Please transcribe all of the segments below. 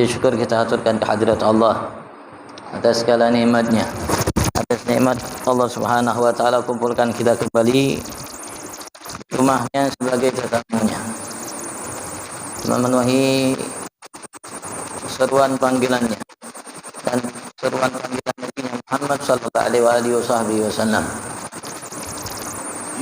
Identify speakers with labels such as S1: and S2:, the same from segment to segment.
S1: Puji syukur kita aturkan kehadirat Allah atas segala nikmatnya. Atas nikmat Allah Subhanahu wa taala kumpulkan kita kembali rumahnya sebagai tetamunya, memenuhi seruan panggilannya dan seruan panggilan Nabi Muhammad sallallahu alaihi wasallam.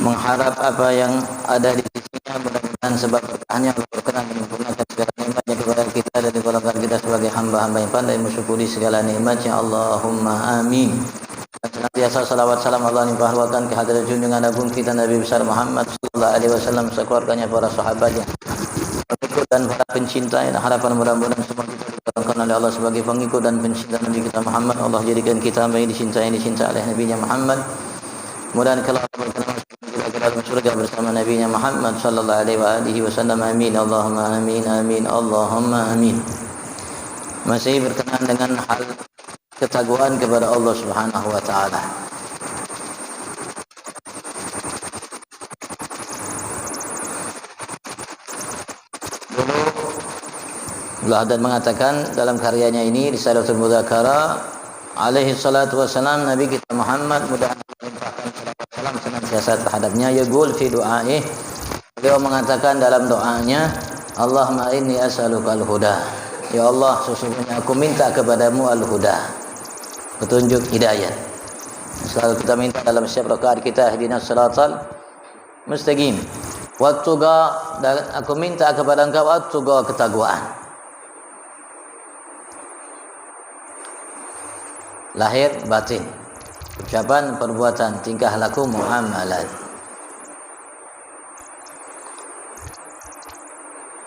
S1: Mengharap apa yang ada di sisinya, mudah-mudahan sebab berkahnya Allah berkenan menyempurnakan segala nikmatnya kepada kita dan digolongkan kita sebagai hamba-hamba yang pandai mensyukuri segala nikmatnya. Allahumma amin. Dan senantiasa salawat salam Allah limpahkan kehadirat junjungan agung kita Nabi besar Muhammad sallallahu alaihi wasallam, sekeluarganya, para sahabatnya, pengikut dan para pencinta. Harapan mudah-mudahan semua kita digolongkan oleh Allah sebagai pengikut dan pencinta Nabi kita Muhammad. Allah jadikan kita yang dicintai oleh Nabi Muhammad. Mudah-mudahan kalau dalam surga bersama Nabi Muhammad sallallahu alaihi wasallam. Amin. Allahumma amin. Amin. Allahumma amin. Masih berkenaan dengan hal ketakwaan kepada Allah Subhanahu wa taala. Dulu Allah dan mengatakan dalam karyanya ini Risalatul Mudzakarah alaihi salatu wassalam, Nabi kita Muhammad mudah-mudahan salam senantiasa terhadapnya, yaqul fi du'aih, beliau mengatakan dalam doanya, Allahumma inni as'aluka al-huda, ya Allah sesungguhnya aku minta kepadamu al-huda, petunjuk hidayah. Selalu kita minta dalam setiap rakaat kita, ihdinas siratal mustaqim, wattuqa, dan aku minta kepada engkau wattuqa, ketakwaan lahir batin, ucapan, perbuatan, tingkah laku, muamalat.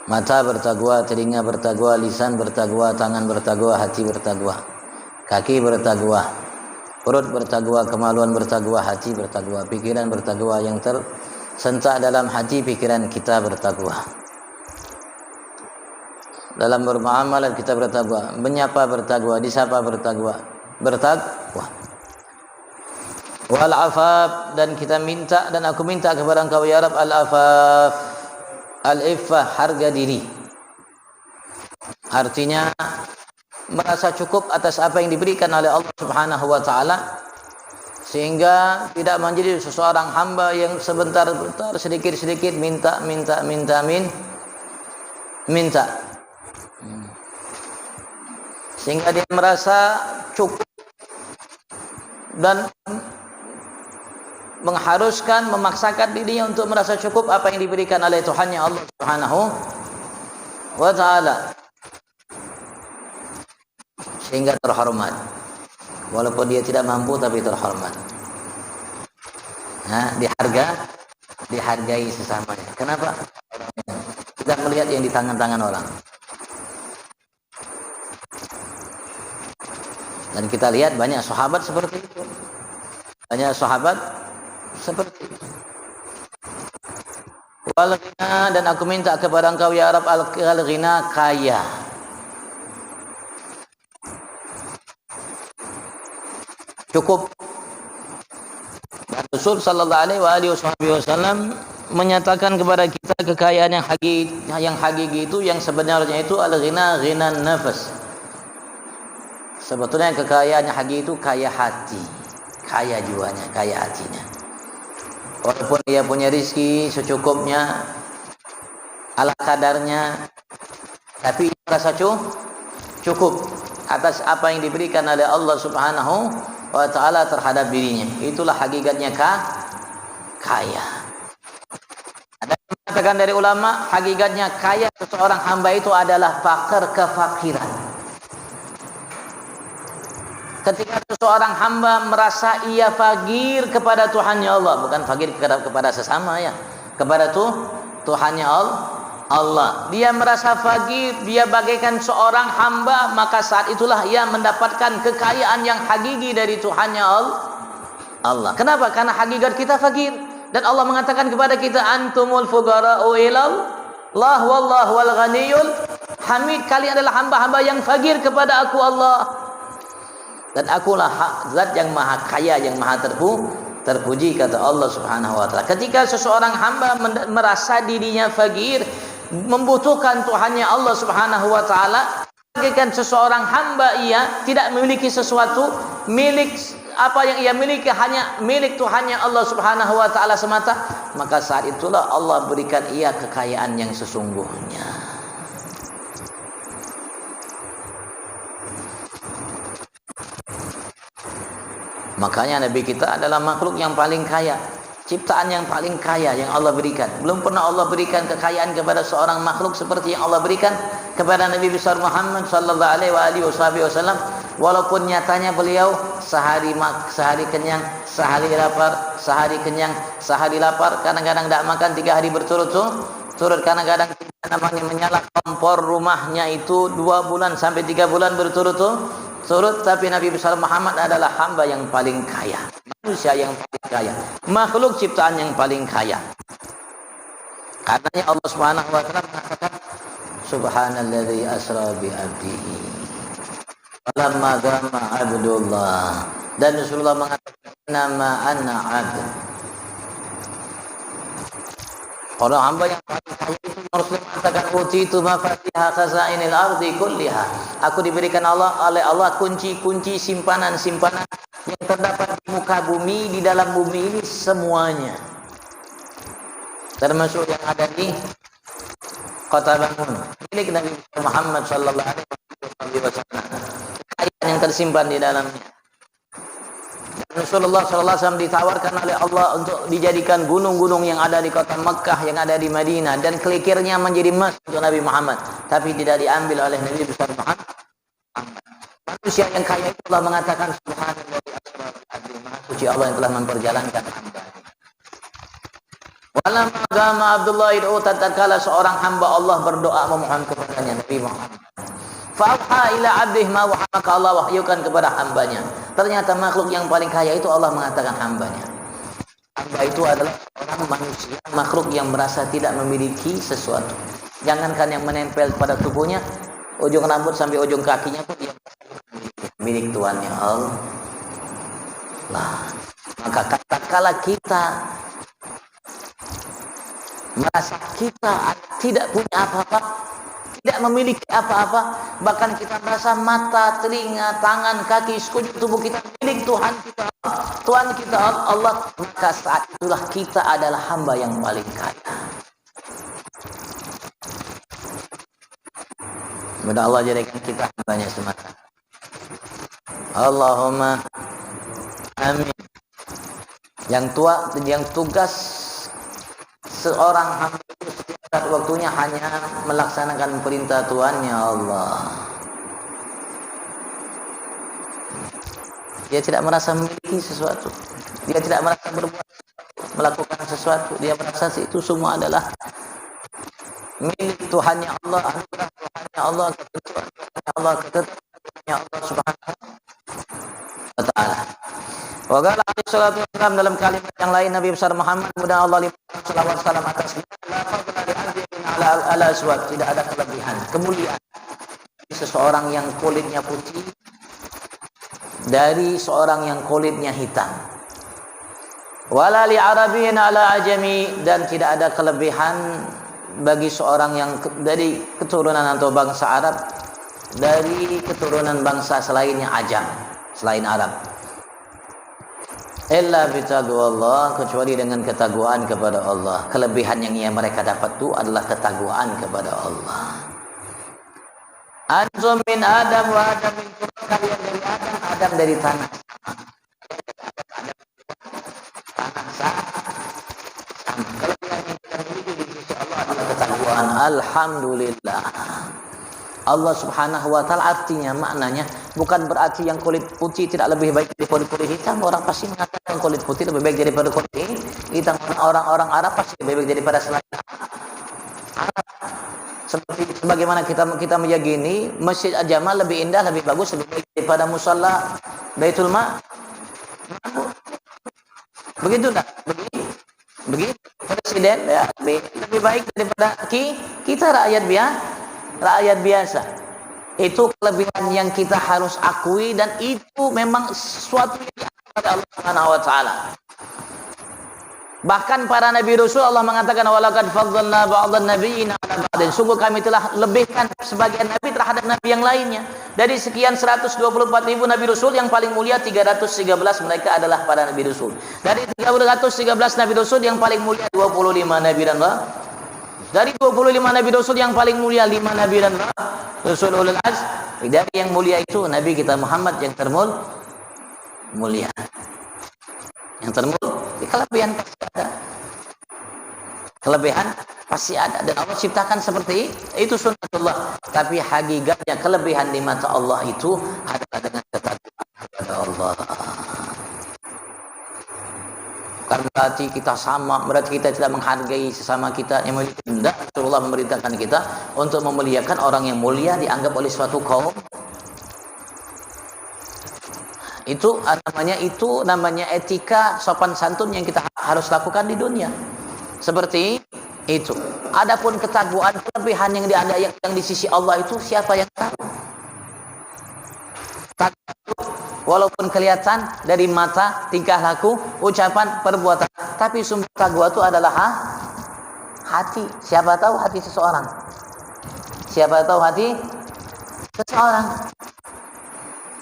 S1: Mata bertakwa, telinga bertakwa, lisan bertakwa, tangan bertakwa, hati bertakwa, kaki bertakwa, perut bertakwa, kemaluan bertakwa, hati bertakwa, pikiran bertakwa, yang tersentak dalam hati pikiran kita bertakwa. Dalam bermuamalat kita bertakwa, menyapa bertakwa, disapa bertakwa. Wal afaf, dan kita minta dan aku minta kepada engkau ya Rabb al afaf, al iffah, harga diri. Artinya merasa cukup atas apa yang diberikan oleh Allah Subhanahu wa taala, sehingga tidak menjadi seseorang hamba yang sebentar-bentar sedikit-sedikit minta. Sehingga dia merasa cukup dan mengharuskan, memaksakan dirinya untuk merasa cukup apa yang diberikan oleh Tuhannya Allah Subhanahu wa taala, sehingga terhormat walaupun dia tidak mampu, tapi terhormat. Nah, dihargai sesamanya. Kenapa? Kita melihat yang di tangan-tangan orang, dan kita lihat banyak sahabat seperti itu. Banyak sahabat seperti itu. Wal ghina, dan aku minta kepada engkau ya Rabb al ghina, kaya. Cukup. Rasul sallallahu alaihi wasallam menyatakan kepada kita kekayaan yang hakiki itu, yang sebenarnya itu al ghina, ghinan nafas. Sebetulnya kekayaan yang hakiki itu kaya hati, kaya jiwanya, kaya hatinya. Walaupun dia punya rizki secukupnya, ala kadarnya, tapi merasa cukup atas apa yang diberikan oleh Allah Subhanahu wa taala terhadap dirinya. Itulah hakikatnya kaya. Ada yang mengatakan dari ulama, hakikatnya kaya seseorang hamba itu adalah kefakiran. Ketika seseorang hamba merasa ia fakir kepada Tuhannya Allah, bukan fakir kepada sesama ya, kepada Tuhannya Allah. Dia merasa fakir, dia bagaikan seorang hamba, maka saat itulah ia mendapatkan kekayaan yang hakiki dari Tuhannya Allah. Kenapa? Karena hakikat kita fakir, dan Allah mengatakan kepada kita, antumul fuqara'u ilallah wallahu wal ghaniyul hamid. Kalian adalah hamba-hamba yang fakir kepada aku Allah, dan akulah zat yang maha kaya, yang maha terpuji, kata Allah Subhanahu wa taala. Ketika seseorang hamba merasa dirinya fakir, membutuhkan Tuhannya Allah Subhanahu wa taala, bagaikan seseorang hamba ia tidak memiliki sesuatu, milik apa yang ia miliki hanya milik Tuhannya Allah Subhanahu wa taala semata, maka saat itulah Allah berikan ia kekayaan yang sesungguhnya. Makanya Nabi kita adalah makhluk yang paling kaya, ciptaan yang paling kaya yang Allah berikan. Belum pernah Allah berikan kekayaan kepada seorang makhluk seperti yang Allah berikan kepada Nabi besar Muhammad sallallahu alaihi wasallam. Walaupun nyatanya beliau sehari kenyang, sehari lapar, sehari kenyang, sehari lapar, kadang-kadang tidak makan 3 hari berturut-turut, kadang-kadang namanya menyala kompor rumahnya itu 2 bulan sampai 3 bulan berturut-turut, tapi Nabi besar Muhammad adalah hamba yang paling kaya, manusia yang paling kaya, makhluk ciptaan yang paling kaya. Karenanya Allah Subhanahu wa taala mengatakan subhanalladzi asra bi 'abdihi falamma qama 'abdullah, dan Rasulullah mengatakan nama ana 'abd. Orang hamba yang paling kaya itu Rasulullah mengatakan utitu mafatiha khazainil ardi kulliha. Aku diberikan oleh Allah kunci-kunci simpanan-simpanan yang terdapat di muka bumi, di dalam bumi ini semuanya. Termasuk yang ada di kota Bangun, milik Nabi Muhammad sallallahu alaihi wasallam. Kekayaan yang tersimpan di dalamnya. Rasulullah SAW ditawarkan oleh Allah untuk dijadikan gunung-gunung yang ada di kota Mekah, yang ada di Madinah, dan kelikirnya menjadi emas untuk Nabi Muhammad, tapi tidak diambil oleh Nabi besar Muhammad. Manusia yang kaya itu Allah mengatakan subhanallah, maha suci Allah yang telah memperjalankan hamba. Walamma qama Abdullah id'u, tatkala seorang hamba Allah berdoa memohon kepadanya Nabi Muhammad. Fa'auha ila 'abdihi ma waha, maka Allah wahyukan kepada hambanya. Ternyata makhluk yang paling kaya itu Allah mengatakan hambanya. Hamba itu adalah orang manusia, makhluk yang merasa tidak memiliki sesuatu. Jangankan yang menempel pada tubuhnya, ujung rambut sampai ujung kakinya pun dia milik Tuhannya Allah. Maka tatkala kita merasa kita tidak punya apa-apa, tidak memiliki apa-apa, bahkan kita merasa mata, telinga, tangan, kaki, sekujur tubuh kita milik Tuhan kita, Tuhan kita Allah, maka saat itulah kita adalah hamba yang paling kaya. Semoga Allah jadikan kita hambanya semata. Allahumma amin. Yang tugas seorang hamba itu setiap waktunya hanya melaksanakan perintah Tuhannya Allah. Dia tidak merasa memiliki sesuatu, dia tidak merasa berbuat sesuatu, melakukan sesuatu. Dia merasa itu semua adalah milik Tuhannya Allah, anugerah Tuhannya Allah, ketentuan Tuhannya Allah, ketentuannya Allah Subhanahu wa taala. Wa qala alaihi salatu wasallam, dalam kalimat yang lain Nabi besar Muhammad mudah Allah sallallahu alaihi wasallam atas ala aswad, tidak ada kelebihan, kemuliaan seseorang yang kulitnya putih dari seorang yang kulitnya hitam. Wala li arabiyyin ala ajami, dan tidak ada kelebihan bagi seorang yang dari keturunan atau bangsa Arab dari keturunan bangsa selainnya ajam, selain Arab. Illa bitaqwallah, kecuali dengan ketakwaan kepada Allah. Kelebihan yang mereka dapat itu adalah ketakwaan kepada Allah. Antum min Adam wa Adam min turab, kalian dari Adam, Adam dari tanah. Tanah sama. Kelebihan yang kita miliki di sisi Allah adalah ketakwaan. Alhamdulillah. Allah Subhanahu wa taala, artinya maknanya bukan berarti yang kulit putih tidak lebih baik daripada kulit hitam. Orang pasti mengatakan kulit putih lebih baik daripada kulit hitam. Orang-orang Arab pasti lebih baik daripada selain Arab. Seperti sebagaimana kita meyakini Masjid Al-Jamal lebih indah, lebih bagus, lebih baik daripada musalla Baitul Ma'mur. Begitu enggak? Begitu. Presiden ya, lebih baik daripada kita rakyat biasa. Itu kelebihan yang kita harus akui, dan itu memang sesuatu yang diatur oleh Allah Subhanahu wa taala. Bahkan para nabi rasul Allah mengatakan walaqad faddalna ba'dhan nabiyina 'ala ba'din. Sungguh kami telah lebihkan sebagian nabi terhadap nabi yang lainnya. Dari sekian 124.000 nabi rasul yang paling mulia 313 mereka adalah para nabi rasul. Dari 313 nabi rasul yang paling mulia 25 nabi dan dari 25 nabi rasul yang paling mulia 5 nabi dan rasul ulul azm. Dari yang mulia itu nabi kita Muhammad yang mulia. Yang kelebihan pasti ada. Kelebihan pasti ada dan Allah ciptakan seperti itu sunnatullah. Tapi hakikatnya kelebihan di mata Allah itu adalah dengan ketakwaan kepada Allah. Bukan berarti kita sama, berarti kita tidak menghargai sesama kita yang memiliki. Tidak, Rasulullah memerintahkan kita untuk memuliakan orang yang mulia dianggap oleh suatu kaum. Itu namanya etika sopan santun yang kita harus lakukan di dunia. Seperti itu. Adapun ketakwaan kelebihan yang ada yang di sisi Allah itu siapa yang tahu? Takwa itu walaupun kelihatan dari mata, tingkah laku, ucapan, perbuatan, tapi sumber takwa itu adalah hati. Siapa tahu hati seseorang? Siapa tahu hati seseorang?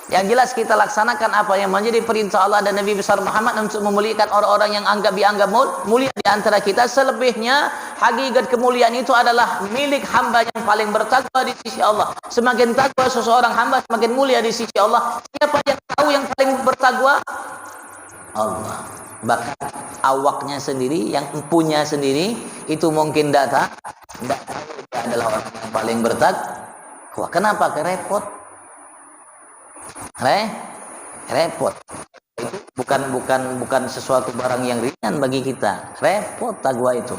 S1: Yang jelas kita laksanakan apa yang menjadi perintah Allah dan Nabi besar Muhammad untuk memuliakan orang-orang yang dianggap mulia di antara kita. Selebihnya hakikat kemuliaan itu adalah milik hamba yang paling bertakwa di sisi Allah. Semakin takwa seseorang hamba semakin mulia di sisi Allah. Siapa yang tahu yang paling bertakwa? Allah. Bahkan awaknya sendiri, yang empunya sendiri itu mungkin tidak tahu dia adalah orang yang paling bertakwa. Kenapa? Repot. Repot. Itu bukan sesuatu barang yang ringan bagi kita. Repot takwa itu.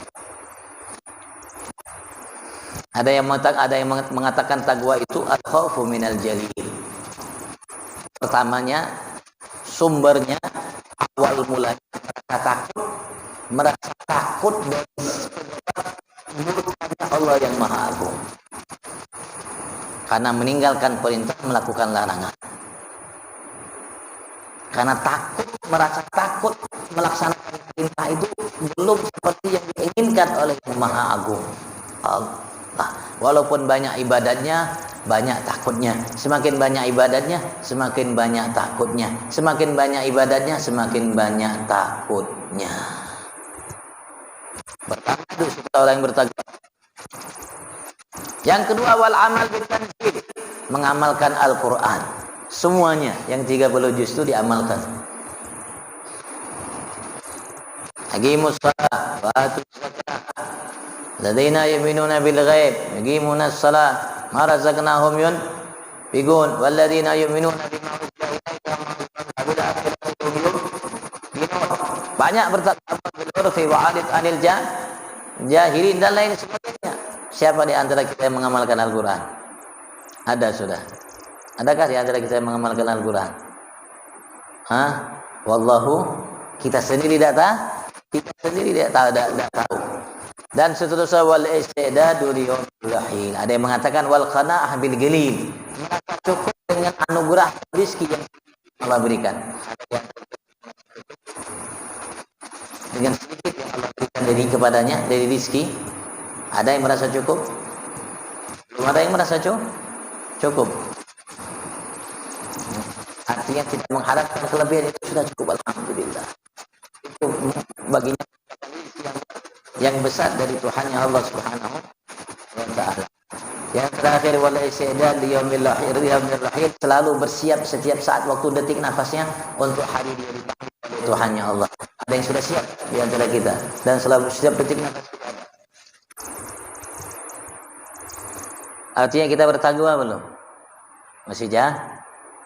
S1: Ada yang mengatakan takwa itu al-khaufu minal jalil. Pertamanya sumbernya awal mulanya merasa takut dari murkanya Allah yang Maha Agung. Karena meninggalkan perintah, melakukan larangan. Karena merasa takut melaksanakan perintah itu belum seperti yang diinginkan oleh yang Maha Agung Allah. Walaupun banyak ibadatnya, banyak takutnya. Semakin banyak ibadatnya, semakin banyak takutnya. Semakin banyak ibadatnya, semakin banyak takutnya. Pertama itu orang yang bertakwa. Yang kedua wal amal bil tanzil, mengamalkan Al-Qur'an. Semuanya yang 30 juz itu diamalkan. Aqimus shalah wa atuz zakah. Ladaina yu'minuna bil ghaib, yuqimunas shalah, ma razaqnahum yunfiqun, walladzina yu'minuna bima unzila ilaika wa ma unzila bil akhirati hum yuqinun. Banyak bertakwa bil urfi wa 'adid 'anil jahilin dan lain sebagainya. Siapa di antara kita yang mengamalkan Al-Qur'an? Ada sudah. Adakah di antara kita yang mengamalkan Al-Quran? Wallahu, kita sendiri tidak tahu. Kita sendiri tidak tahu. Dan seterusnya wal istidadu liyaumil rahil. Ada yang mengatakan wal qanaah bil qalil. Merasa cukup dengan anugerah rezeki yang Allah berikan. Dengan sedikit yang Allah berikan kepadanya dari rezeki. Ada yang merasa cukup? Belum ada yang merasa cukup. Artinya tidak mengharapkan kelebihan itu sudah cukup, alhamdulillah. Itu baginya yang besar dari Tuhannya Allah Subhanahu wa taala. Yang terakhir wal istidad li yaumil rahil, selalu bersiap setiap saat waktu detik nafasnya untuk hari dia dipanggil oleh Tuhannya Allah. Ada yang sudah siap di antara kita dan selalu setiap detik nafas kita ada. Artinya kita bertakwa belum?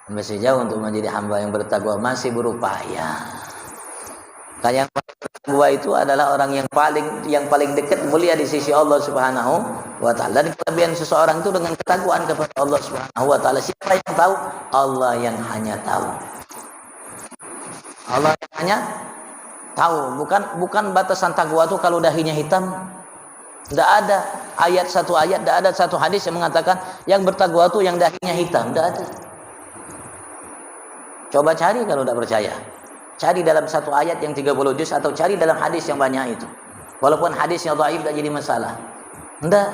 S1: Masih jauh untuk menjadi hamba yang bertakwa, masih berupaya. Yang paling bertakwa itu adalah orang yang paling dekat mulia di sisi Allah Subhanahu wa taala. Dan kelebihan seseorang itu dengan ketakwaan kepada Allah Subhanahu wa taala. Siapa yang tahu? Allah yang hanya tahu. Allah yang hanya tahu. Bukan batasan takwa itu kalau dahinya hitam. Tidak ada satu ayat, tidak ada satu hadis yang mengatakan yang bertakwa itu yang dahinya hitam. Tidak ada. Coba cari kalau tidak percaya. Cari dalam satu ayat yang 30 juz atau cari dalam hadis yang banyak itu. Walaupun hadisnya dhaif tidak jadi masalah. Enggak.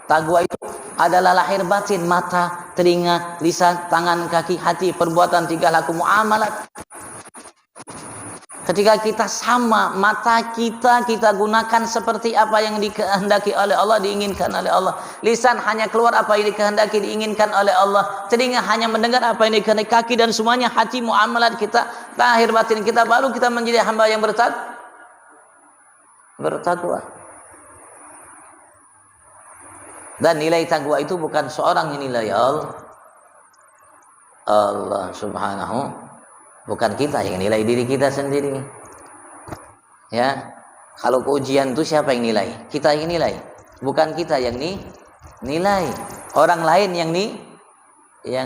S1: Takwa itu adalah lahir batin, mata, telinga, lisan, tangan, kaki, hati, perbuatan, tingkah laku, muamalat. Ketika kita sama, mata kita gunakan seperti apa yang dikehendaki oleh Allah, diinginkan oleh Allah. Lisan hanya keluar apa yang dikehendaki, diinginkan oleh Allah. Telinga hanya mendengar apa yang dikehendaki, kaki dan semuanya, hati, muamalat kita, lahir batin kita, baru kita menjadi hamba yang bertakwa. Dan nilai takwa itu bukan seorang yang nilai Allah subhanahu, bukan kita yang nilai diri kita sendiri. Ya, kalau ujian itu siapa yang nilai? Kita yang nilai, bukan kita yang nilai. Orang lain yang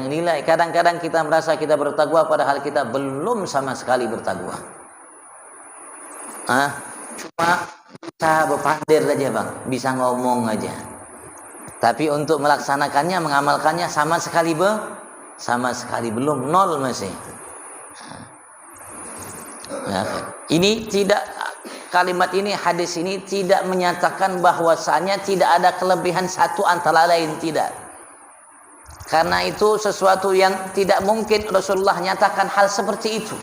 S1: nilai. Kadang-kadang kita merasa kita bertakwa padahal kita belum sama sekali bertakwa. Cuma bisa berpandir aja bang, bisa ngomong aja. Tapi untuk melaksanakannya, mengamalkannya sama sekali belum, nol masih. Ya. Ini tidak, kalimat ini, hadis ini tidak menyatakan bahwasanya tidak ada kelebihan satu antara lain, tidak. Karena itu sesuatu yang tidak mungkin Rasulullah nyatakan hal seperti itu.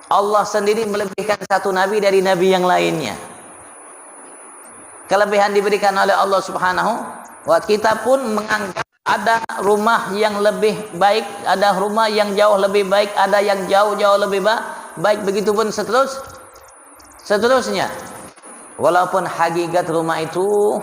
S1: Allah sendiri melebihkan satu nabi dari nabi yang lainnya. Kelebihan diberikan oleh Allah subhanahu wa ta'ala. Kita pun menganggap ada rumah yang lebih baik, ada rumah yang jauh lebih baik, ada yang jauh-jauh lebih baik, begitupun seterusnya. Walaupun hakikat rumah itu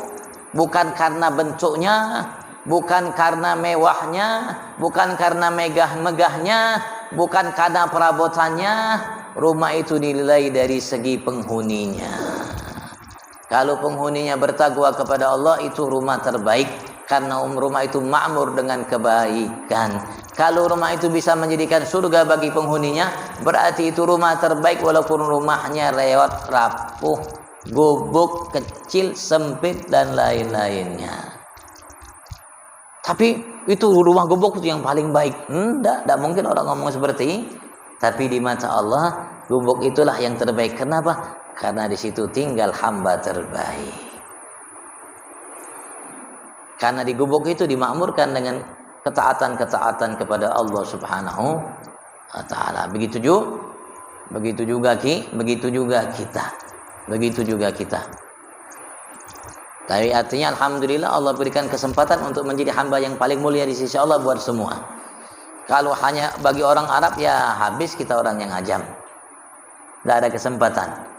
S1: bukan karena bentuknya, bukan karena mewahnya, bukan karena megahnya, bukan karena perabotannya, rumah itu dinilai dari segi penghuninya. Kalau penghuninya bertakwa kepada Allah, itu rumah terbaik, karena rumah itu makmur dengan kebaikan. Kalau rumah itu bisa menjadikan surga bagi penghuninya, berarti itu rumah terbaik walaupun rumahnya lewat, rapuh, gubuk, kecil, sempit dan lain-lainnya. Tapi itu rumah gubuk itu yang paling baik. Tidak mungkin orang ngomong seperti. Tapi di mata Allah, gubuk itulah yang terbaik. Kenapa? Karena di situ tinggal hamba terbaik. Karena di gubuk itu dimakmurkan dengan ketaatan-ketaatan kepada Allah Subhanahu wa ta'ala. Begitu juga kita. Tapi artinya alhamdulillah Allah berikan kesempatan untuk menjadi hamba yang paling mulia di sisi Allah buat semua. Kalau hanya bagi orang Arab, ya habis kita orang yang ajam. Tidak ada kesempatan.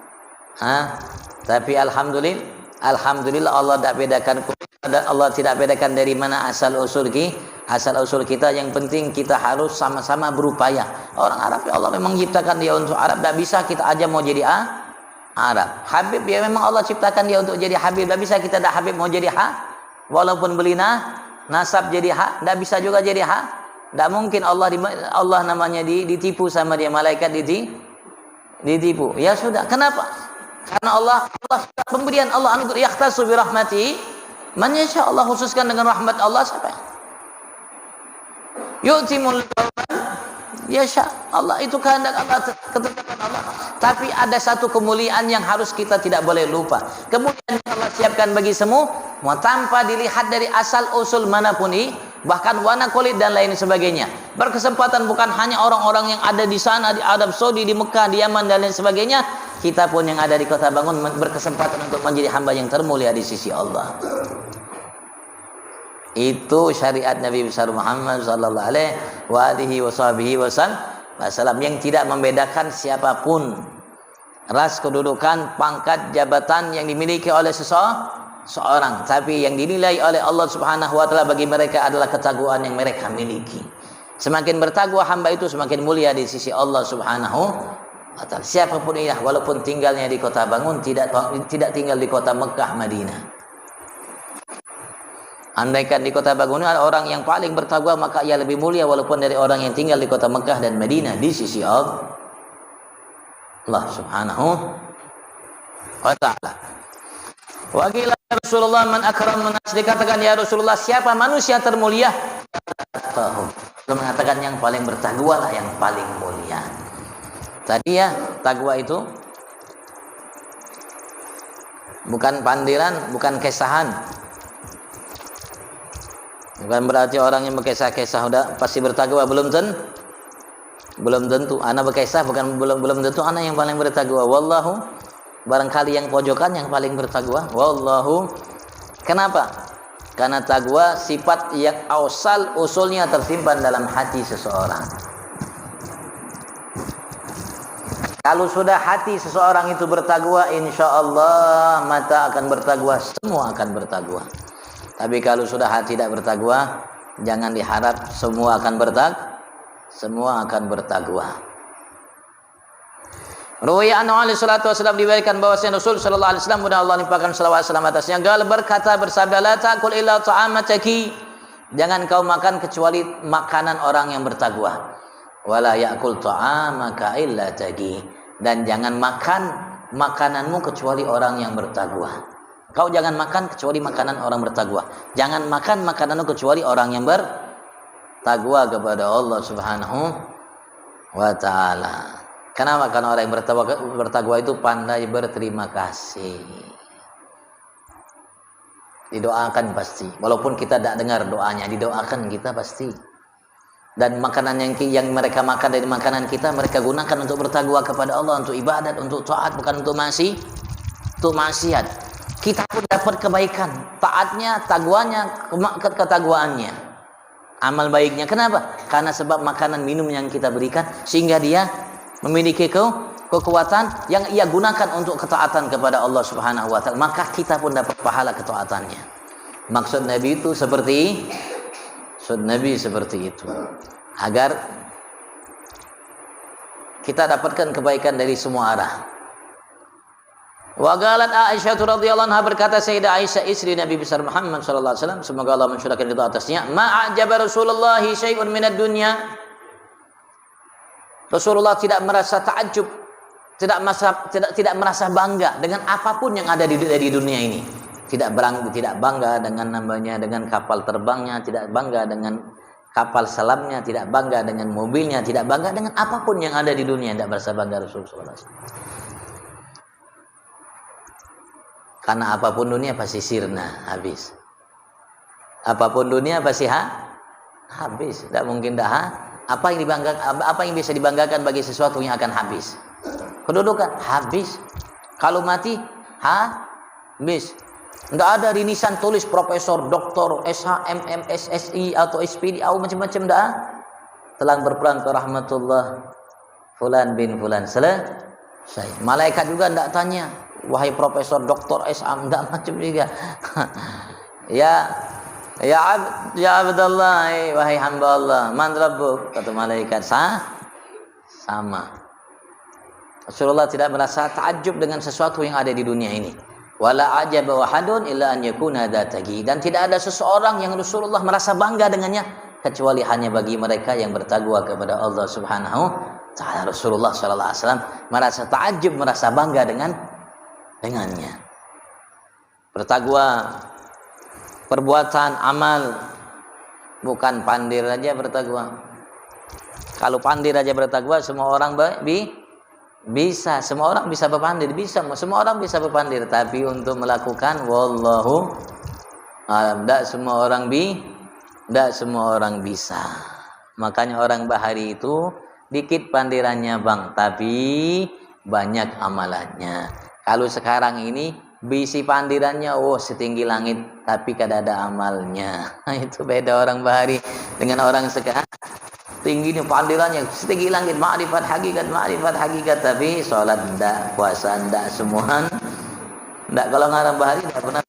S1: Tapi alhamdulillah Allah tidak bedakan dari mana asal usul kita. Yang penting kita harus sama-sama berupaya. Orang Arab, ya Allah memang ciptakan dia untuk Arab, tidak bisa kita aja mau jadi Arab. Habib, ya memang Allah ciptakan dia untuk jadi Habib, tidak bisa kita dah Habib mau jadi walaupun beli nasab jadi tidak bisa juga jadi tidak mungkin. Allah namanya ditipu sama dia, malaikat ditipu. Ya sudah, kenapa? Karena Allah sudah pemberian Allah anugerah, yakhtassu bi rahmati man yasha. Allah khususkan dengan rahmat Allah siapa? Yu'timul yasha. Allah itu kehendak Allah, ketetapan Allah. Tapi ada satu kemuliaan yang harus kita tidak boleh lupa. Kemuliaan yang Allah siapkan bagi semua tanpa dilihat dari asal usul manapun bahkan warna kulit dan lain sebagainya. Berkesempatan bukan hanya orang-orang yang ada di sana, di Arab Saudi, di Mekah, di Yaman dan lain sebagainya. Kita pun yang ada di Kota Bangun berkesempatan untuk menjadi hamba yang termulia di sisi Allah. Itu syariat Nabi besar Muhammad sallallahu alaihi wasallam yang tidak membedakan siapapun, ras, kedudukan, pangkat, jabatan yang dimiliki oleh seseorang, tapi yang dinilai oleh Allah Subhanahu wa taala bagi mereka adalah ketakwaan yang mereka miliki. Semakin bertakwa hamba itu semakin mulia di sisi Allah Subhanahu wa taala. Siapapun ia, walaupun tinggalnya di Kota Bangun, tidak tinggal di kota Mekah, Madinah. Andaikan di Kota Bangun ada orang yang paling bertakwa, maka ia lebih mulia walaupun dari orang yang tinggal di kota Mekah dan Madinah di sisi Allah Subhanahu wa taala. Wa qila Rasulullah man akramun nas, dikatakan ya Rasulullah siapa manusia termulia? Tahu. Mengatakan yang paling bertakwa lah yang paling mulia. Tadi ya, takwa itu bukan pandiran, bukan kesahan. Bukan berarti orang yang berkesah-kesah udah pasti bertakwa, belum tentu. Ana berkesah belum tentu ana yang paling bertakwa. Wallahu, barangkali yang pojokan yang paling bertakwa. Wallahu. Kenapa? Karena takwa sifat yang usulnya tersimpan dalam hati seseorang. Kalau sudah hati seseorang itu bertakwa, insyaallah mata akan bertakwa, semua akan bertakwa. Tapi kalau sudah hati tidak bertakwa, jangan diharap semua akan bertakwa. Ruwaya anhu alaihi salatu wasallam, diriwayatkan bahwasanya Rasul sallallahu alaihi wasallam, mudah Allah limpahkan salawat salam atasnya, berkata, bersabda, la ta'kul illa ta'amataki, jangan kau makan kecuali makanan orang yang bertakwa. Wala ya'kul ta'amaka illa taqi, dan jangan makan makananmu kecuali orang yang bertakwa. Kau jangan makan kecuali makanan orang bertakwa. Jangan makan makananmu kecuali orang yang bertakwa kepada Allah Subhanahu wa taala. Kenapa? Karena orang yang bertakwa itu pandai berterima kasih. Didoakan pasti. Walaupun kita tidak dengar doanya, didoakan kita pasti. Dan makanan yang mereka makan dari makanan kita, mereka gunakan untuk bertakwa kepada Allah, untuk ibadat, untuk taat, bukan untuk maksiat. Kita pun dapat kebaikan, taatnya, takwanya, ketakwaannya, amal baiknya. Kenapa? Karena sebab makanan minum yang kita berikan, sehingga dia memiliki kekuatan yang ia gunakan untuk ketaatan kepada Allah Subhanahu wa taala. Maka kita pun dapat pahala ketaatannya. Maksud Nabi seperti itu. Agar kita dapatkan kebaikan dari semua arah. Wa qalat Aisyah radhiyallahu anha, berkata Sayyidah Aisyah istri Nabi besar Muhammad sallallahu alaihi wasallam, semoga Allah mencurahkan ridha atasnya, ma'ajaba Rasulullah syai'un minad dunya. Rasulullah tidak merasa takjub, tidak merasa bangga dengan apapun yang ada di dunia ini. Tidak bangga dengan namanya, dengan kapal terbangnya, tidak bangga dengan kapal selamnya, tidak bangga dengan mobilnya, tidak bangga dengan apapun yang ada di dunia, tidak merasa bangga Rasulullah SAW. Karena apapun dunia pasti sirna, habis. Apapun dunia pasti habis. Tidak mungkin apa yang bisa dibanggakan bagi sesuatu yang akan habis? Kedudukan habis. Kalau mati habis. Tidak ada rinisan tulis profesor, doktor, SH, MM, SSI atau SPD atau macam-macam dah. Telah berperan ke rahmatullah fulan bin fulan, selesai. Malaikat juga tidak tanya, wahai profesor, doktor, SH, tidak macam juga. Ya Abdullah, wahai hamba Allah, man rabbuk, kata malaikat, sama. Rasulullah tidak merasa takjub dengan sesuatu yang ada di dunia ini. Wala ajaba wahadun illa an yakuna datagi, dan tidak ada seseorang yang Rasulullah merasa bangga dengannya kecuali hanya bagi mereka yang bertakwa kepada Allah Subhanahu taala. Rasulullah sallallahu alaihi wasallam merasa takjub, merasa bangga dengannya. Bertakwa perbuatan, amal, bukan pandir aja bertakwa. Kalau pandir aja bertakwa, semua orang bisa, semua orang bisa berpandir, semua orang bisa berpandir, tapi untuk melakukan wallahu alam, tidak semua orang bisa. Makanya orang bahari itu dikit pandirannya bang, tapi banyak amalannya. Kalau sekarang ini bisi pandirannya setinggi langit, tapi kada ada amalnya. Itu beda orang bahari dengan orang sekarang. Tingginya pandirannya setinggi langit, ma'rifat hakikat, tapi sholat ndak, puasa ndak, semua ndak. Kalau ngarang bahari ndak pernah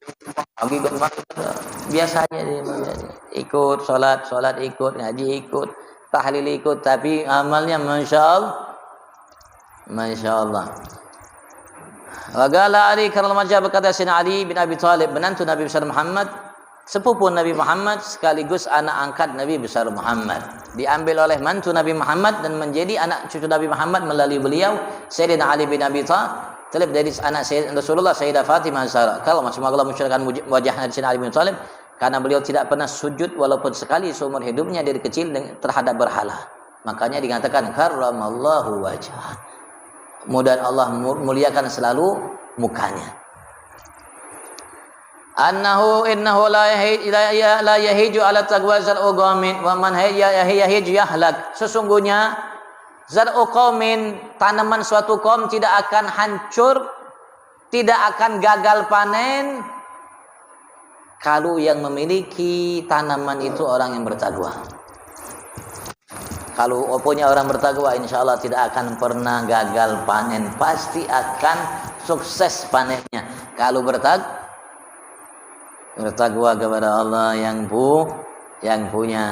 S1: hakikat, biasanya ikut sholat ikut, ngaji ikut, tahlil ikut, tapi amalnya masya Allah. Wa qala Ali karena majah, berkata Sayyidina Ali bin Abi Thalib, menantu Nabi besar Muhammad, sepupu Nabi Muhammad sekaligus anak angkat Nabi besar Muhammad, diambil oleh mantu Nabi Muhammad dan menjadi anak cucu Nabi Muhammad melalui beliau Sayyidina Ali bin Abi Thalib dari anak Rasulullah Sayyidah Fatimah Zahra. Kalau semoga Allah mencurahkan wajahnya Sayyidina Ali bin Abi Thalib, karena beliau tidak pernah sujud walaupun sekali seumur hidupnya dari kecil terhadap berhala. Makanya dikatakan karramallahu wajhah, Kemudian Allah muliakan selalu mukanya. Innahu la yahiju ala taqwa zar'u qaumin wa man yahiju yahlak. Sesungguhnya zar'u qaumin, tanaman suatu kaum tidak akan hancur, tidak akan gagal panen kalau yang memiliki tanaman itu orang yang bertakwa. Kalau punya orang bertakwa, insya Allah tidak akan pernah gagal panen, pasti akan sukses panennya. Kalau bertakwa kepada Allah yang punya,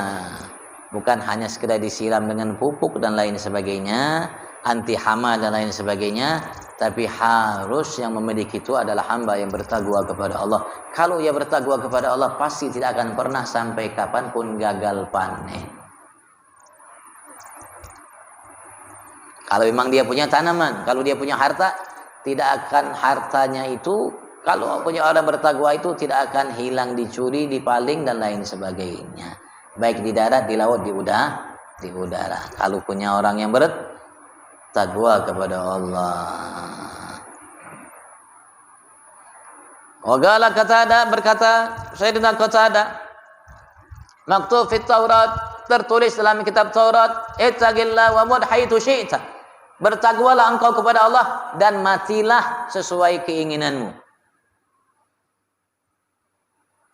S1: bukan hanya sekedar disiram dengan pupuk dan lain sebagainya, anti hama dan lain sebagainya, tapi harus yang memiliki itu adalah hamba yang bertakwa kepada Allah. Kalau ia bertakwa kepada Allah, pasti tidak akan pernah sampai kapanpun gagal panen. Kalau memang dia punya tanaman, kalau dia punya harta, tidak akan hartanya itu, kalau punya orang bertakwa itu tidak akan hilang, dicuri, dipaling dan lain sebagainya. Baik di darat, di laut, di udara. Kalau punya orang yang bertakwa kepada Allah. Waqala Qatadah, berkata Sayyidina Qatadah, maktub fit Taurat, tertulis dalam kitab Taurat, ittaqillah wa mut haitsu syi'ta. Bertakwalah engkau kepada Allah dan matilah sesuai keinginanmu.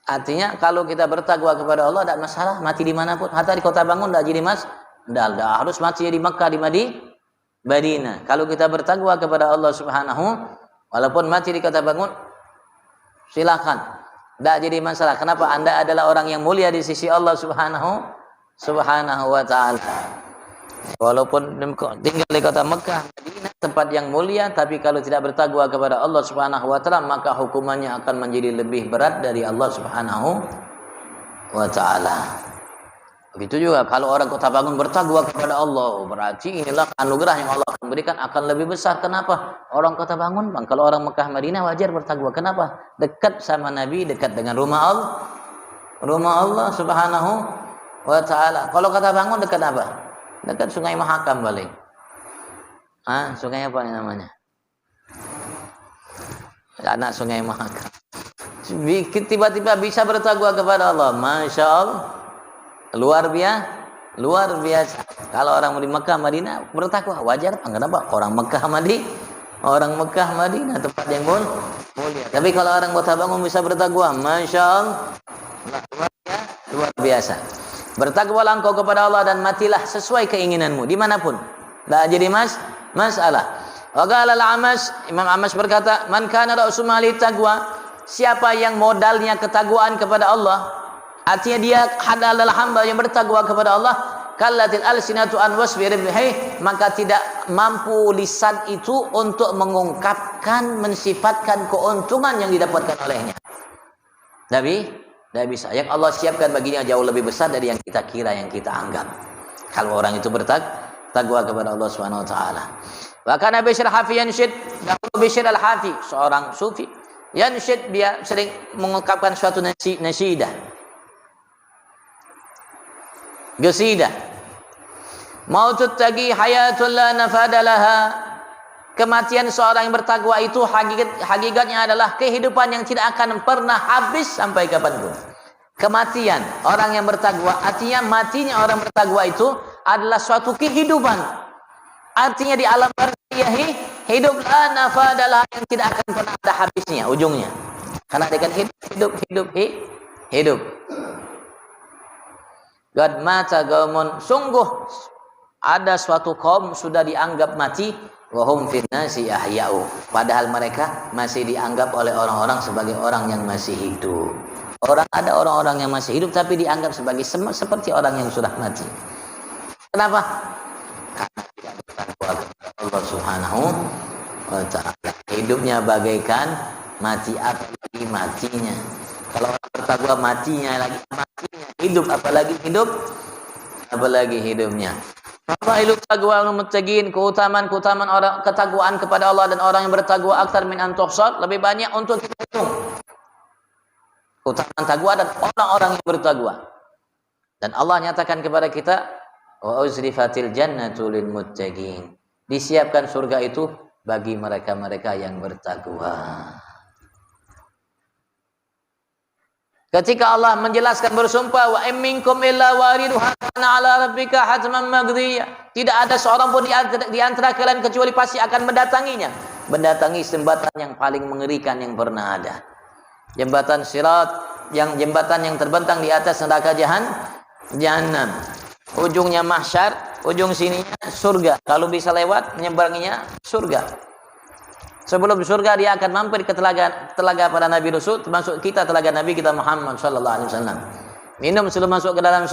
S1: Artinya kalau kita bertakwa kepada Allah tidak masalah mati dimanapun. Hatta di kota Bangun tidak jadi tidak harus mati di Makkah, di Madinah. Kalau kita bertakwa kepada Allah Subhanahu, walaupun mati di kota Bangun, silakan, tidak jadi masalah. Kenapa? Anda adalah orang yang mulia di sisi Allah Subhanahu wa Ta'ala. Walaupun tinggal di kota Mekah, Madinah, tempat yang mulia, tapi kalau tidak bertakwa kepada Allah Subhanahu wa Ta'ala, maka hukumannya akan menjadi lebih berat dari Allah Subhanahu wa Ta'ala. Begitu juga kalau orang kota Bangun bertakwa kepada Allah, berarti inilah anugerah yang Allah akan berikan akan lebih besar. Kenapa? Orang kota Bangun, Bang. Kalau orang Mekah Madinah wajar bertakwa. Kenapa? Dekat sama Nabi, dekat dengan rumah Allah Subhanahu wa Ta'ala. Kalau kota Bangun dekat apa? Dekat Sungai Mahakam balik. Sungai apa ini namanya? Anak Sungai Mahakam. Tiba-tiba bisa bertakwa kepada Allah. Masya Allah. Luar biasa. Kalau orang di Mekah Madinah bertakwa wajar. Kenapa? Orang Mekah Madinah tempat yang mulia. Tapi kalau orang Kota Bangun bisa bertakwa, Masya Allah, luar biasa. Bertakwalah engkau kepada Allah dan matilah sesuai keinginanmu dimanapun. Tak jadi masalah. Waqala al-Amash, Imam Amash berkata, man kana ra'su mali taqwa, siapa yang modalnya ketakwaan kepada Allah, artinya dia adalah hamba yang bertakwa kepada Allah, kallatil alsinatu an wasbi ribhi, maka tidak mampu lisan itu untuk mengungkapkan, mensifatkan keuntungan yang didapatkan olehnya. Tidak bisa. Yang Allah siapkan baginya jauh lebih besar dari yang kita kira, yang kita anggap. Kalau orang itu bertakwa kepada Allah Subhanahu wa Ta'ala. Bahkan Bishr Hafi yansyid, dahulu Bishr al-Hafi, seorang sufi, yansyid, dia sering mengungkapkan suatu nasidah. Qasidah. Mautut taqi hayatul la nafada laha. Kematian seorang yang bertakwa itu hakikatnya adalah kehidupan yang tidak akan pernah habis sampai kapanpun. Kematian orang yang bertakwa, artinya matinya orang bertakwa itu adalah suatu kehidupan. Artinya di alam barzakh hidup la nafadalah, yang tidak akan pernah ada habisnya, ujungnya. Karena dengan hidup. Qad mata qaumun, sungguh ada suatu kaum sudah dianggap mati, wa hum fin nasi ahya'u, padahal mereka masih dianggap oleh orang-orang sebagai orang yang masih hidup. Ada orang-orang yang masih hidup tapi dianggap sebagai seperti orang yang sudah mati. Kenapa? Karena tidak bertakwa kepada Allah Subhanahu wa Ta'ala. Hidupnya bagaikan mati, apalagi matinya. Kalau orang bertakwa matinya lagi matinya, hidup apalagi hidupnya. Fadailu taqwa wal muttaqin, keutamaan orang ketakwaan kepada Allah dan orang yang bertakwa aktsar min an tuhsar, lebih banyak untuk kita hitung. Keutamaan takwa dan orang-orang yang bertakwa. Dan Allah nyatakan kepada kita, wa uzrifatil jannatu lil muttaqin. Disiapkan surga itu bagi mereka-mereka yang bertakwa. Ketika Allah menjelaskan bersumpah wa minkum illa wariduha kana ala rabbika hatman maqdiya. Tidak ada seorang pun di antara kalian kecuali pasti akan mendatanginya. Mendatangi jembatan yang paling mengerikan yang pernah ada. Jembatan Sirat, jembatan yang terbentang di atas neraka Jahannam. Ujungnya mahsyar, ujung sininya surga. Kalau bisa lewat menyeberanginya surga. Sebelum surga dia akan mampir ke telaga para nabi rasul, termasuk kita telaga nabi kita Muhammad sallallahu alaihi wasallam. Minum sebelum masuk ke dalam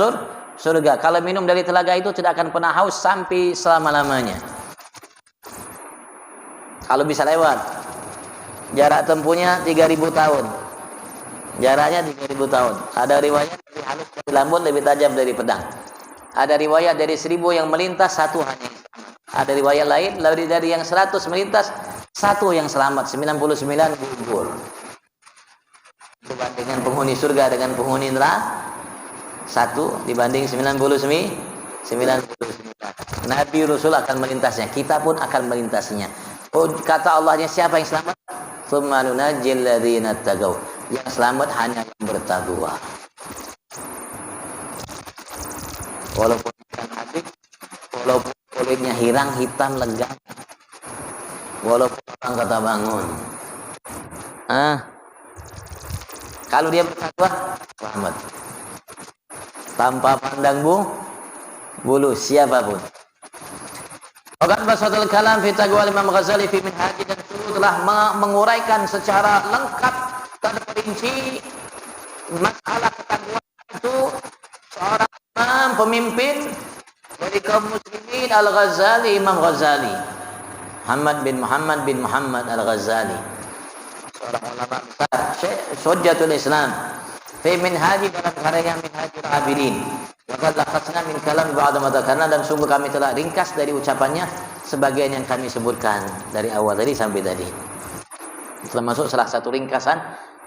S1: surga. Kalau minum dari telaga itu tidak akan pernah haus sampai selama-lamanya. Kalau bisa lewat. Jarak tempuhnya 3000 tahun. Jaraknya 3000 tahun. Ada riwayat lebih halus dari lambun, lebih tajam dari pedang. Ada riwayat dari 1000 yang melintas, satu hanya. Ada riwayat lain dari yang 100 melintas, satu yang selamat, 99 gugur. Dibandingkan penghuni surga dengan penghuni neraka, satu dibanding 99. Nabi Rasul akan melintasnya, kita pun akan melintasinya. Kata Allahnya, siapa yang selamat? Tsumma nunajjil ladzina taqaw. Yang selamat hanya yang bertakwa. Walaupun ikan adik, walaupun kulitnya hirang, hitam, legam, walaupun orang kata bangun. Kalau dia bertakwa, selamat. Tanpa pandang bulu siapapun. Bahkan basatul kalam fi taqwa Imam Ghazali fi Minhaj, dan telah menguraikan secara lengkap dan perinci masalah ketakwaan itu seorang imam pemimpin dari kaum muslimin Al-Ghazali, Imam Ghazali Muhammad bin Muhammad Al-Ghazali, seorang ulama besar, Hujjatul Islam, fi Minhaj, dalam karya Minhajul Abidin. Waqad laqasna min kalam ba'da ma dzakarna, dan sungguh kami telah ringkas dari ucapannya sebagian yang kami sebutkan dari awal tadi sampai tadi. Termasuk salah satu ringkasan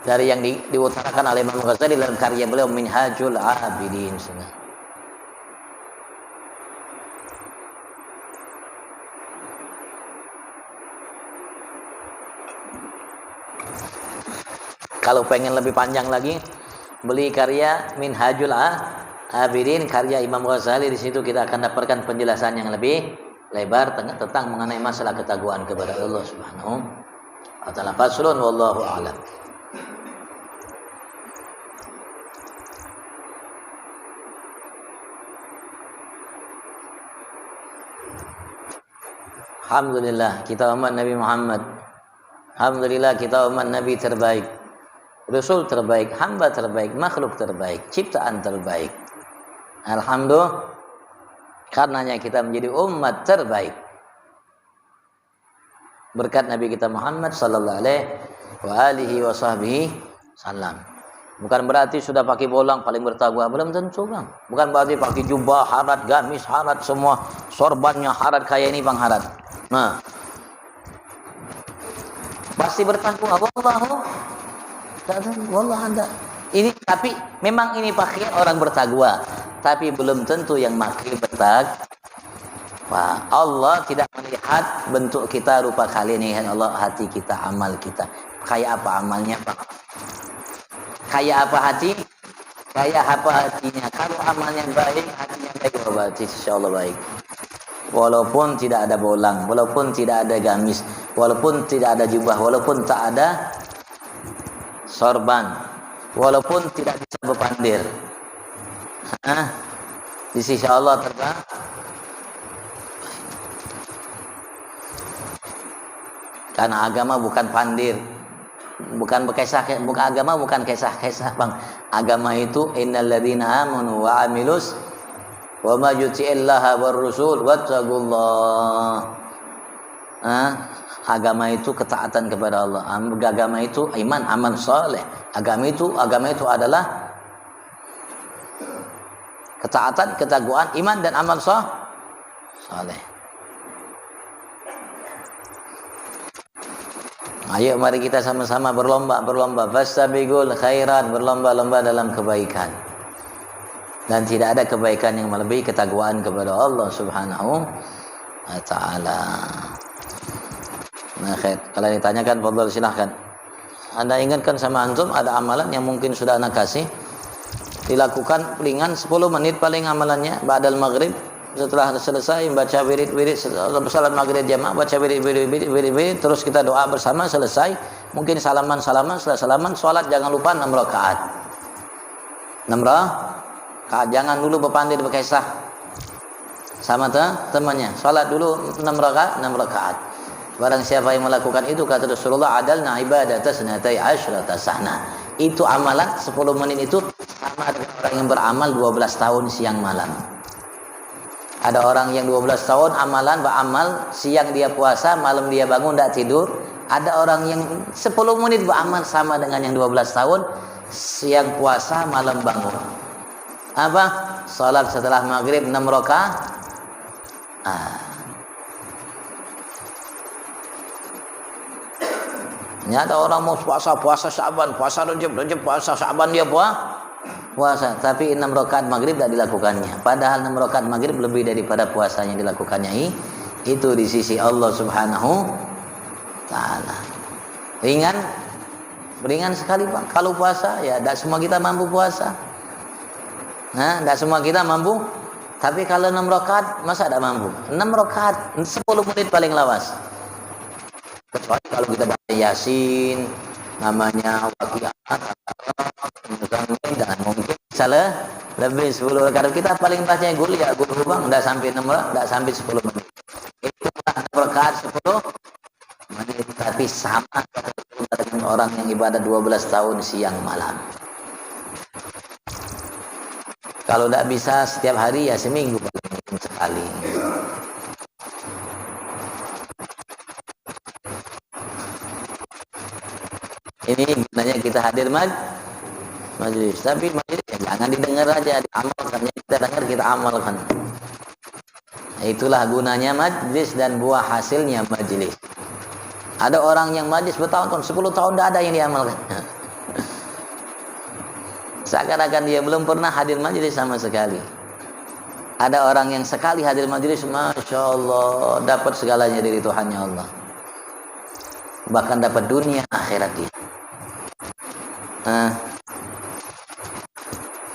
S1: dari yang diutarakan oleh Imam Ghazali dalam karya beliau Minhajul Abidin. Kalau pengen lebih panjang lagi, beli karya Minhajul Abidin karya Imam Ghazali. Di situ kita akan dapatkan penjelasan yang lebih lebar tentang mengenai masalah ketakwaan kepada Allah Subhanahu wa taala. Faslun wallahu a'lam. Alhamdulillah kita umat Nabi Muhammad. Alhamdulillah kita umat Nabi terbaik, Rasul terbaik, hamba terbaik, makhluk terbaik, ciptaan terbaik. Alhamdulillah, karenanya kita menjadi umat terbaik berkat Nabi kita Muhammad sallallahu alaihi wasallam. Bukan berarti sudah pakai bolang paling bertakwa, belum tentu bang. Bukan berarti pakai jubah harat, gamis harat, semua sorbannya harat kayak ini bang harat. Nah, pasti bertakwa. Wallah anda. Ini tapi memang ini pakaian orang bertakwa, tapi belum tentu yang pakai bertakwa. Allah tidak melihat bentuk kita, rupa kalian, ya Allah, hati kita, amal kita. Kayak apa amalnya, Pak? Kayak apa hati? Kayak apa hatinya? Kalau amalnya baik, hatinya baik, berarti insyaallah baik. Walaupun tidak ada bolang, walaupun tidak ada gamis, walaupun tidak ada jubah, walaupun tak ada sorban, walaupun tidak bisa berpandir, di sisi Allah terbang. Karena agama bukan pandir, bukan agama bukan kisah bang. Agama itu innalladzina amanu wa amilus wa ma yuti'illaha war rasul wattaqullah. Agama itu ketaatan kepada Allah. Agama itu iman, amal saleh. Agama itu adalah ketaatan, ketakwaan, iman dan amal saleh. Ayo mari kita sama-sama berlomba, fastabiqul khairat, berlomba-lomba dalam kebaikan. Dan tidak ada kebaikan yang melebihi ketakwaan kepada Allah Subhanahu wa taala. Nah, khair. Kalau ditanyakan, fadhal silahkan. Anda ingatkan sama antum ada amalan yang mungkin sudah anak kasih dilakukan ringan 10 menit paling amalannya ba'dal maghrib, setelah selesai baca wirid-wirid salat maghrib jamaah, baca wirid terus kita doa bersama selesai, mungkin salaman setelah salaman salat jangan lupa 6 rakaat. 6 rakaat jangan dulu berpandir berkisah sama temannya, salat dulu 6 rakaat. Barang siapa yang melakukan itu, kata Rasulullah, adalna ibadata sanatai asyrata sahna. Itu amalan 10 menit itu sama dengan orang yang beramal 12 tahun siang malam. Ada orang yang 12 tahun amalan beramal, siang dia puasa, malam dia bangun tidak tidur. Ada orang yang 10 menit beramal sama dengan yang 12 tahun, siang puasa, malam bangun. Apa? Salat setelah maghrib 6 rakaat. Ada orang mau puasa Syaban, puasa Rajab puasa Syaban dia puasa, tapi 6 rakaat maghrib tidak dilakukannya. Padahal 6 rakaat maghrib lebih daripada puasanya dilakukannya itu di sisi Allah Subhanahu taala. Ringan sekali Pak. Kalau puasa ya tidak semua kita mampu puasa. Tidak semua kita mampu. Tapi kalau 6 rakaat masa tidak mampu? 6 rakaat 10 menit paling lawas. Kecuali kalau kita baca Yasin, namanya Waqiah, dan mungkin salah lebih 10. Kalau kita paling baca gul bang, tidak sampai 6, tidak sampai 10 menit. Itu rakaat 10 menit, tapi sama dengan orang yang ibadah 12 tahun siang malam. Kalau tidak bisa setiap hari ya seminggu paling sekali. Ini gunanya kita hadir majelis. Tapi majelis ya jangan didengar aja, diamalkan. Kita dengar, kita amalkan. Itulah gunanya majelis dan buah hasilnya majelis. Ada orang yang majelis bertahun-tahun, 10 tahun tidak ada yang diamalkan. Seakan-akan dia belum pernah hadir majelis sama sekali. Ada orang yang sekali hadir majelis, Masya Allah, dapat segalanya dari Tuhannya Allah. Bahkan dapat dunia akhirat dia.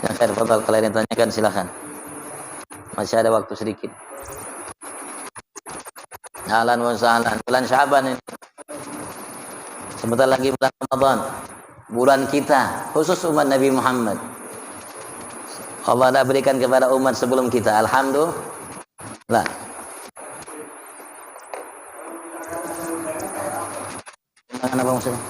S1: Ya khair, kalau kalian tanyakan silakan. Masih ada waktu sedikit. Ahlan wa sahlan. Bulan Syaban ini. Sebentar lagi bulan Ramadan. Bulan kita, khusus umat Nabi Muhammad. Allah dah berikan kepada umat sebelum kita. Alhamdulillah. Apa maksudnya?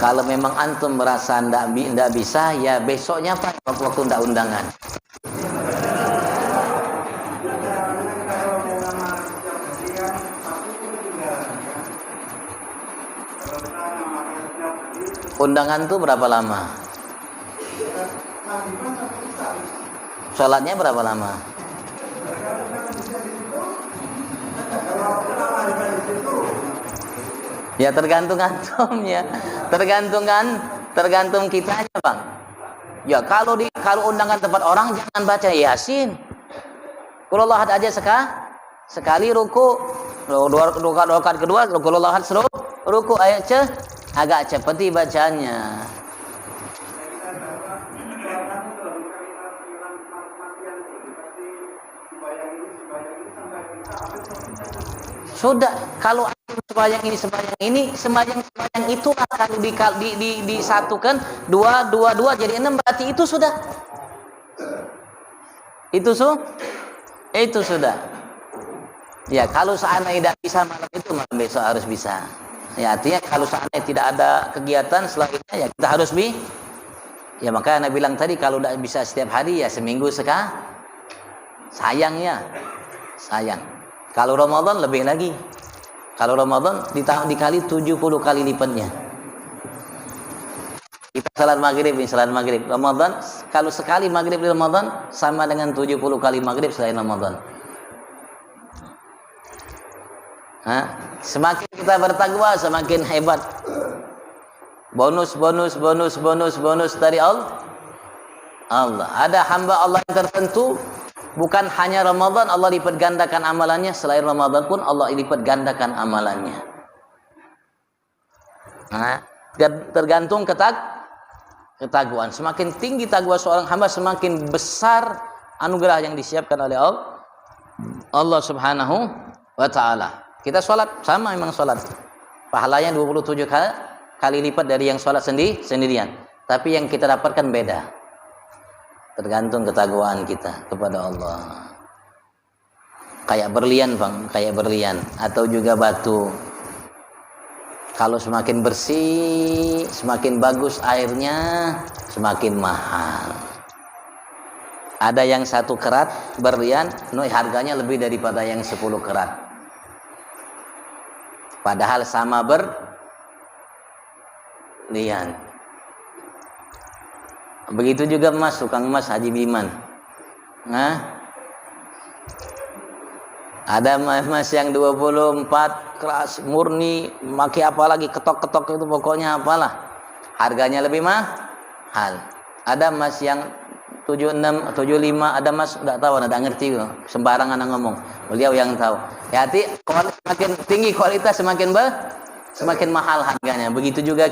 S1: Kalau memang antum merasa tidak bisa, ya besoknya Pak, waktu tidak undangan. Undangan itu berapa lama? Sholatnya berapa lama? Ya tergantung antumnya, tergantung kitanya Bang. Ya kalau undangan tempat orang jangan baca Yasin. Qul Huwallahu aja sekali ruku, rakaat kedua Qul Huwallahu ahad ruku ayat agak cepat bacanya. Sudah, kalau sembahyang ini itu akan disatukan dua jadi 6, berarti itu sudah. Itu sudah. Ya, kalau seandainya tidak bisa malam itu, malam besok harus bisa. Ya, artinya kalau seandainya tidak ada kegiatan selanjutnya ya kita harus ya maka Anda bilang tadi kalau tidak bisa setiap hari ya seminggu sekali. Sayang. Kalau Ramadan lebih lagi. Kalau Ramadan dikali 70 kali lipatnya. Kita salat maghrib. Ramadan, kalau sekali maghrib di Ramadan sama dengan 70 kali maghrib selain Ramadan. Semakin kita bertakwa semakin hebat. Bonus dari Allah. Ada hamba Allah yang tertentu Bukan hanya Ramadan Allah lipat gandakan amalannya, selain Ramadan pun Allah lipat gandakan amalannya. Nah, tergantung ketakwaan. Semakin tinggi takwa seorang hamba, semakin besar anugerah yang disiapkan oleh Allah Subhanahu wa taala. Kita sholat sama, memang sholat pahalanya 27 kali lipat dari yang sholat sendirian. Tapi yang kita dapatkan beda. Tergantung ketakwaan kita kepada Allah. Kayak berlian bang, kayak berlian atau juga batu. Kalau semakin bersih, semakin bagus airnya, semakin mahal. Ada yang 1 kerat berlian, harganya lebih daripada yang 10 kerat. Padahal sama berlian. Begitu juga emas, tukang emas Haji Biman. Nah, ada emas yang 24 keras murni, pakai apa lagi, ketok-ketok itu pokoknya apalah. Harganya lebih mahal. Ada emas yang 76, 75, ada emas enggak tahu, enggak ngerti, sembarangan ngomong. Beliau yang tahu. Hati, semakin tinggi kualitas semakin mahal harganya. Begitu juga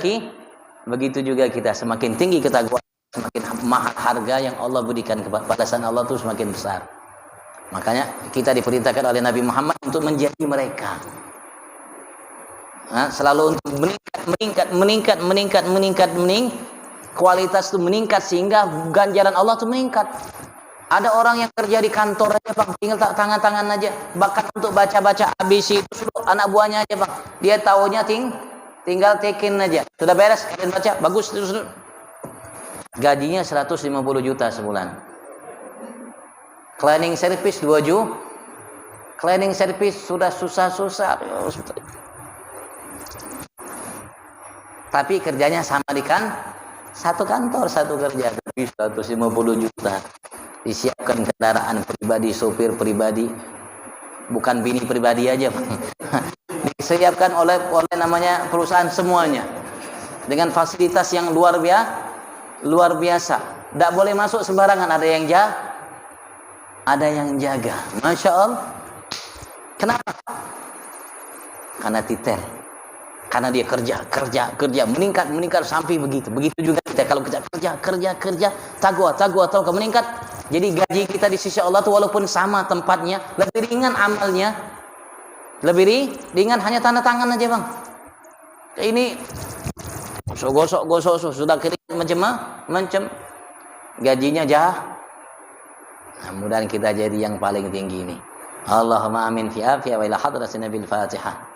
S1: kita, semakin tinggi ketakwaan, semakin mahal harga yang Allah berikan, balasan Allah itu semakin besar. Makanya kita diperintahkan oleh Nabi Muhammad untuk menjadi mereka. Nah, selalu untuk meningkat, kualitas itu meningkat sehingga ganjaran Allah itu meningkat. Ada orang yang kerja di kantor aja bang, tinggal tangan-tangan aja, bahkan untuk baca-baca ABC itu anak buahnya aja bang, dia taunya tinggal tekin aja, sudah beres kalian baca, bagus terus. Gajinya 150 juta sebulan. Cleaning service 2 juta. Cleaning service sudah susah-susah. Tapi kerjanya sama satu kantor, satu kerja, tapi 150 juta. Disiapkan kendaraan pribadi, sopir pribadi, bukan bini pribadi aja, Bang. Disiapkan oleh namanya perusahaan semuanya dengan fasilitas yang luar biasa. Tidak boleh masuk sembarangan, ada yang jaga. Masya Allah. Kenapa? Karena titel. Karena dia kerja, meningkat sampai begitu. Begitu juga kita kalau kerja, takwa atau meningkat. Jadi gaji kita di sisi Allah itu walaupun sama tempatnya, lebih ringan amalnya. Lebih ringan hanya tanda tangan aja, Bang. Ini gosok sudah kering macam gajinya mudah-mudahan kita jadi yang paling tinggi ini. Allahumma amin fi afiyah wa ila hadratin nabil Fatihah.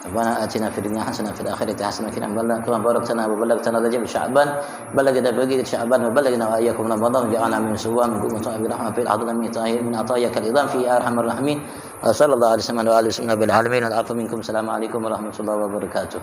S1: ربنا آتنا في الدنيا حسنة وفي الآخرة حسنة وقنا عذاب النار كما باركتنا وبلغتنا رجب شعبان بلغنا بقية شعبان وبلغنا وإياكم رمضان وجعلنا من سوام من قوم برحمة في الحضر من عطاياك العظام في أرحم الراحمين صلى الله عليه وسلم وآله وسلم بالعالمين والعفو منكم السلام عليكم ورحمة الله وبركاته.